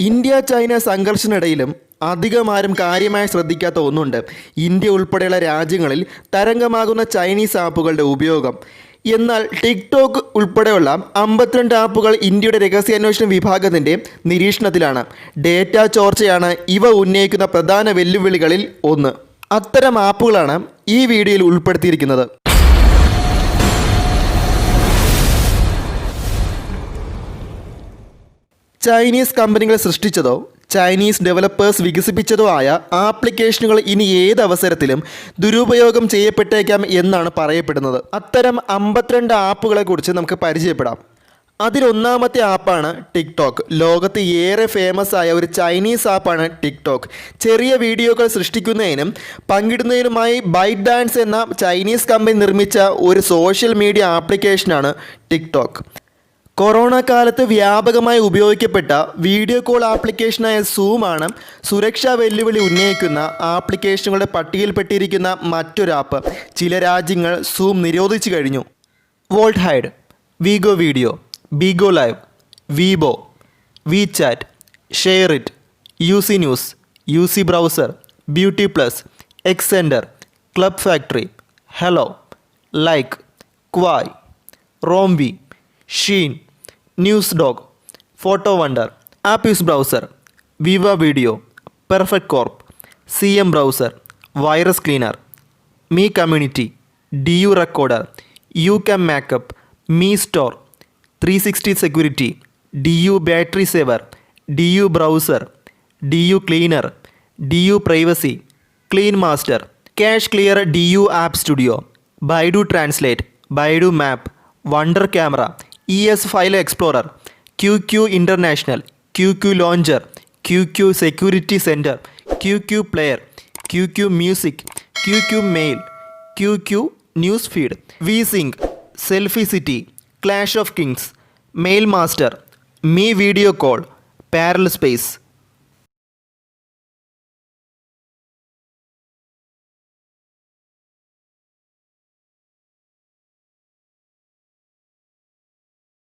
India China സംഘർഷത്തിനിടയിലും അധികമാരും കാര്യമായി ശ്രദ്ധിക്കാത്ത ഒന്നുണ്ട്. ഇന്ത്യ ഉൾപ്പെടെയുള്ള രാജ്യങ്ങളിൽ തരംഗമാകുന്ന ചൈനീസ് ആപ്പുകളുടെ ഉപയോഗം. എന്നാൽ ടിക്ടോക്ക് ഉൾപ്പെടെയുള്ള 52 ആപ്പുകൾ ഇന്ത്യയുടെ രഹസ്യാന്വേഷണ വിഭാഗത്തിൻ്റെ നിരീക്ഷണത്തിലാണ്. ഡേറ്റ ചോർച്ചയാണ് ഇവ ഉന്നയിക്കുന്ന പ്രധാന വെല്ലുവിളികളിൽ ഒന്ന്. അത്തരം ആപ്പുകളാണ് ഈ വീഡിയോയിൽ ഉൾപ്പെടുത്തിയിരിക്കുന്നത്. ചൈനീസ് കമ്പനികൾ സൃഷ്ടിച്ചതോ ചൈനീസ് ഡെവലപ്പേഴ്സ് വികസിപ്പിച്ചതോ ആയ ആപ്ലിക്കേഷനുകൾ ഇനി ഏത് അവസരത്തിലും ദുരുപയോഗം ചെയ്യപ്പെട്ടേക്കാം എന്നാണ് പറയപ്പെടുന്നത്. അത്തരം 52 ആപ്പുകളെക്കുറിച്ച് നമുക്ക് പരിചയപ്പെടാം. അതിലൊന്നാമത്തെ ആപ്പാണ് ടിക്ടോക്ക്. ലോകത്ത് ഏറെ ഫേമസ് ആയ ഒരു ചൈനീസ് ആപ്പാണ് ടിക്ടോക്ക്. ചെറിയ വീഡിയോകൾ സൃഷ്ടിക്കുന്നതിനും പങ്കിടുന്നതിനുമായി ബൈറ്റ് ഡാൻസ് എന്ന ചൈനീസ് കമ്പനി നിർമ്മിച്ച ഒരു സോഷ്യൽ മീഡിയ ആപ്ലിക്കേഷനാണ് ടിക്ടോക്ക്. കൊറോണ കാലത്ത് വ്യാപകമായി ഉപയോഗിക്കപ്പെട്ട വീഡിയോ കോൾ ആപ്ലിക്കേഷനായ സൂമാണ് സുരക്ഷാ വെല്ലുവിളി ഉന്നയിക്കുന്ന ആപ്ലിക്കേഷനുകളുടെ പട്ടികയിൽപ്പെട്ടിരിക്കുന്ന മറ്റൊരു ആപ്പ്. ചില രാജ്യങ്ങൾ സൂം നിരോധിച്ചു കഴിഞ്ഞു. Vault hide, Vigo video, Bigo live, Weibo, WeChat, SHAREit, UC news, UC browser, beauty plus, Xender, club factory, Helo, Likee, Kwai, റോംവി, Shein, Newsdog, Photowonder, APUS Browser, VivaVideo, Perfect Corp, CM Browser, Virus Cleaner, Me Community, DU Recorder, YouCam Makeup, Me Store, 360 Security, DU Battery Saver, DU Browser, DU Cleaner, DU Privacy, Clean Master, CacheClear, DU App Studio, Baidu Transilate, Baidu Map, Wonder Camera, ES File Explorer, QQ International, QQ Launcher, QQ Security Center, QQ Player, QQ Music, QQ Mail, QQ Newsfeed, VeSync, SelfieCity, Clash of Kings, Mail Master, Me Video Call, Parallel Space,